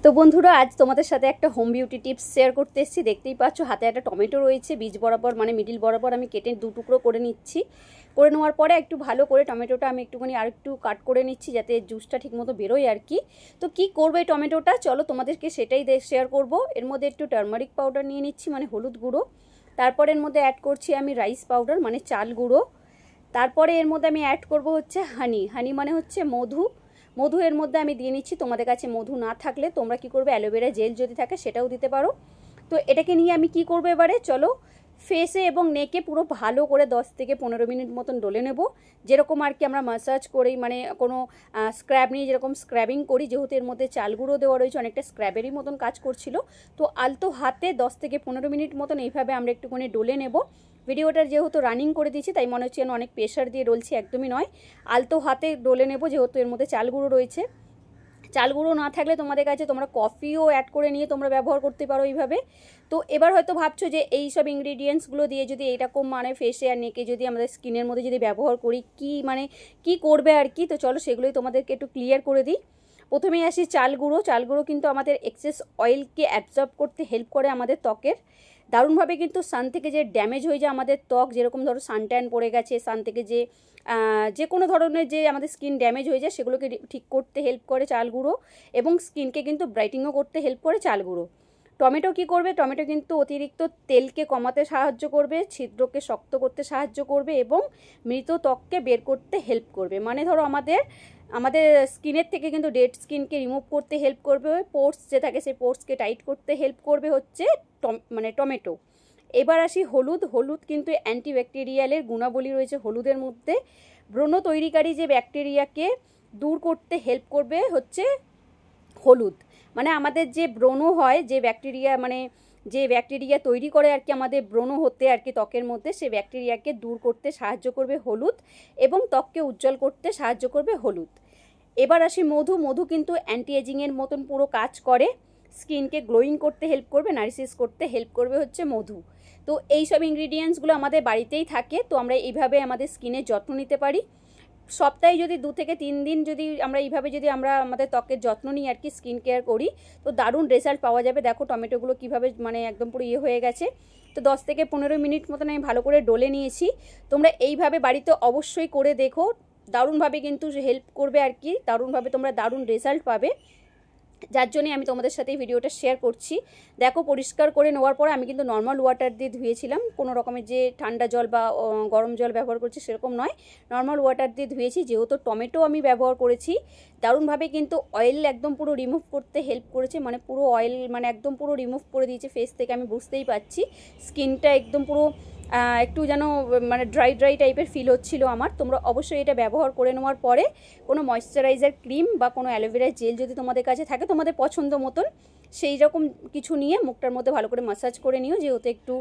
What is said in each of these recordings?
তো বন্ধুরা আজ তোমাদের সাথে একটা হোম বিউটি টিপস শেয়ার করতে এসেছি। দেখতেই পাচ্ছ হাতে একটা টমেটো রয়েছে, বীজ বরাবর মানে মিডিল বরাবর আমি কেটে দু টুকরো করে নিচ্ছি। করে নেওয়ার পরে একটু ভালো করে টমেটোটা আমি একটুখানি আর একটু কাট করে নিচ্ছি যাতে জুসটা ঠিকমতো বেরোয় আর কি। তো কি করবে টমেটোটা, চলো তোমাদেরকে সেটাই শেয়ার করব। এর মধ্যে একটু টারমারিক পাউডার নিয়ে নিচ্ছি মানে হলুদ গুঁড়ো, তারপরে এর মধ্যে অ্যাড করছি আমি রাইস পাউডার মানে চাল গুঁড়ো, তারপরে এর মধ্যে আমি অ্যাড করব হচ্ছে হানি মানে হচ্ছে মধু এর মধ্যে আমি দিয়ে নিচ্ছি। তোমাদের কাছে মধু না থাকলে তোমরা কি করবে, অ্যালোভেরা জেল যদি থাকে সেটাও দিতে পারো। তো এটাকে নিয়ে আমি কি করবো এবারে, চলো ফেসে এবং নেকে পুরো ভালো করে 10 থেকে 15 মিনিট মতন ডলে নেব। যেরকম আর কি আমরা মাসাজ করি, মানে কোনো স্ক্র্যাব নিয়ে যেরকম স্ক্র্যাবিং করি, যেহেতু এর মধ্যে চাল গুঁড়ো দেওয়া রয়েছে অনেকটা স্ক্র্যাবেরই মতন কাজ করছিল। তো আলতো হাতে 10 থেকে 15 মিনিট মতন এইভাবে আমরা একটুখানি ডলে নেব। ভিডিওটা যেহেতু রানিং করে দিয়েছি তাই মনে হচ্ছে অনেক প্রেশার দিয়ে ডলছি, একদমই নয়, আলতো হাতে ডলে নেব যেহেতু এর মধ্যে চাল গুঁড়ো রয়েছে। চাল গুঁড়ো না থাকলে তোমাদের কাছে তোমরা কফিও অ্যাড করে নিয়ে তোমরা ব্যবহার করতে পারো এইভাবে। তো এবার হয়তো ভাবছো যে এই সব ইনগ্রিডিয়েন্টসগুলো দিয়ে যদি এইরকম মানে ফেসে আর নেকে যদি আমাদের স্কিনের মধ্যে যদি ব্যবহার করি কি করবে আর কি। তো চলো সেগুলোই তোমাদেরকে একটু ক্লিয়ার করে দিই। প্রথমেই আসি চাল গুঁড়ো কিন্তু আমাদের এক্সেস অয়েলকে অ্যাবজর্ব করতে হেল্প করে আমাদের ত্বকের দারুণভাবে। কিন্তু সান থেকে যে ড্যামেজ হয়ে যায় আমাদের ত্বক, যেরকম ধরো সানট্যান পড়ে গেছে, সান থেকে যে কোনো ধরনের যে আমাদের স্কিন ড্যামেজ হয়ে যায় সেগুলোকে ঠিক করতে হেল্প করে চাল গুঁড়ো, এবং স্কিনকে কিন্তু ব্রাইটিংও করতে হেল্প করে চাল গুঁড়ো। টমেটো কি করবে, টমেটো কিন্তু অতিরিক্ত তেলকে কমাতে সাহায্য করবে, ছিদ্রকে শক্ত করতে সাহায্য করবে এবং মৃত ত্বককে বের করতে হেল্প করবে। মানে ধরো আমাদের স্কিনের থেকে কিন্তু ডেড স্কিনকে রিমুভ করতে হেল্প করবে, পোর্স যে থাকে সেই পোর্সকে টাইট করতে হেল্প করবে হচ্ছে টমেটো। এবার আসি হলুদ কিন্তু অ্যান্টিব্যাকটেরিয়ালের গুণাবলী রয়েছে হলুদের মধ্যে। ব্রণ তৈরিকারী যে ব্যাকটেরিয়াকে দূর করতে হেল্প করবে হচ্ছে হলুদ। মানে আমাদের যে ব্রণ হয়, যে ব্যাকটেরিয়া তৈরি করে আর কি আমাদের ব্রণ হতে আর কি ত্বকের মধ্যে, সে ব্যাকটেরিয়াকে দূর করতে সাহায্য করবে হলুদ এবং ত্বককে উজ্জ্বল করতে সাহায্য করবে হলুদ। এবার আসি মধু কিন্তু অ্যান্টি এজিংয়ের মতন পুরো কাজ করে, স্কিনকে গ্লোয়িং করতে হেল্প করবে, নারিশিস করতে হেল্প করবে হচ্ছে মধু। তো এই সব ইনগ্রিডিয়েন্টসগুলো আমাদের বাড়িতেই থাকে, তো আমরা এইভাবে আমাদের স্কিনের যত্ন নিতে পারি। সপ্তাহে যদি 2 থেকে 3 দিন যদি আমরা এইভাবে যদি আমরা আমাদের ত্বকের যত্ন নিই আর কি, স্কিন কেয়ার করি, তো দারুণ রেজাল্ট পাওয়া যাবে। দেখো টমেটোগুলো কীভাবে মানে একদম পুরো হয়ে গেছে। তো 10 থেকে 15 মিনিট মতন আমি ভালো করে ডলে নিয়েছি। তোমরা এইভাবে বাড়িতে অবশ্যই করে দেখো, দারুণভাবে কিন্তু হেল্প করবে আর কি, দারুণভাবে তোমরা দারুণ রেজাল্ট পাবে, যার জন্যই আমি তোমাদের সাথে এই ভিডিওটা শেয়ার করছি। দেখো পরিষ্কার করে নেওয়ার পরে আমি কিন্তু নর্মাল ওয়াটার দিয়ে ধুয়েছিলাম, কোনো রকমের যে ঠান্ডা জল বা গরম জল ব্যবহার করছি সেরকম নয়, নর্মাল ওয়াটার দিয়ে ধুয়েছি। যেহেতু টমেটো আমি ব্যবহার করেছি, দারুণভাবে কিন্তু অয়েল একদম পুরো রিমুভ করতে হেল্প করেছে, মানে পুরো অয়েল মানে একদম পুরো রিমুভ করে দিয়েছে ফেস থেকে। আমি বুঝতেই পাচ্ছি স্কিনটা একদম পুরো একটু যেন মানে ড্রাই টাইপের ফিল হচ্ছিল আমার। তোমরা অবশ্যই এটা ব্যবহার করে নেওয়ার পরে কোনো ময়শ্চারাইজার ক্রিম বা কোনো অ্যালোভেরা জেল যদি তোমাদের কাছে থাকে তোমাদের পছন্দ মতন, সেই রকম কিছু নিয়ে মুখটার মধ্যে ভালো করে ম্যাসাজ করে নিও। যেহেতু একটু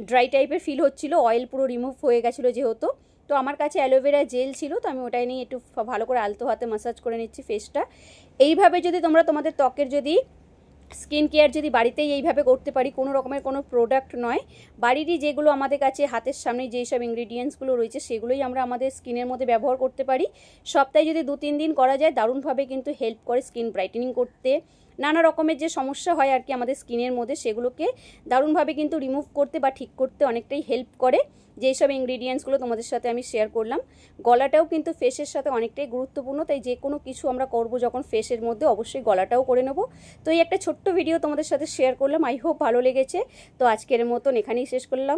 ড্রাই টাইপের ফিল হচ্ছিল, অয়েল পুরো রিমুভ হয়ে গেছিলো যেহেতু, তো আমার কাছে অ্যালোভেরা জেল ছিল, তো আমি ওটাই নিয়ে একটু ভালো করে আলতো হাতে ম্যাসাজ করে নিচ্ছি ফেসটা। এইভাবে যদি তোমরা তোমাদের ত্বকের যদি স্কিন কেয়ার যদি বাড়িতেই এইভাবে করতে পারি, কোনো রকমের কোনো প্রোডাক্ট নয়, বাড়িরই যেগুলো আমাদের কাছে হাতের সামনে যেই সব ইনগ্রিডিয়েন্টসগুলো রয়েছে সেগুলোই আমরা আমাদের স্কিনের মধ্যে ব্যবহার করতে পারি। সপ্তাহে যদি 2-3 দিন করা যায় দারুণভাবে কিন্তু হেল্প করে স্কিন ব্রাইটেনিং করতে, নানা রকমের যে সমস্যা হয় আর কি আমাদের স্কিনের মধ্যে সেগুলোকে দারুণভাবে কিন্তু রিমুভ করতে বা ঠিক করতে অনেকটাই হেল্প করে যেই সব ইনগ্রিডিয়েন্টসগুলো তোমাদের সাথে আমি শেয়ার করলাম। গলাটাও কিন্তু ফেসের সাথে অনেকটাই গুরুত্বপূর্ণ, তাই যে কোনো কিছু আমরা করব যখন ফেসের মধ্যে অবশ্যই গলাটাও করে নেব। তো এই একটা ছোট্ট ভিডিও তোমাদের সাথে শেয়ার করলাম, আই হোপ ভালো লেগেছে। তো আজকের মতন এখানেই শেষ করলাম।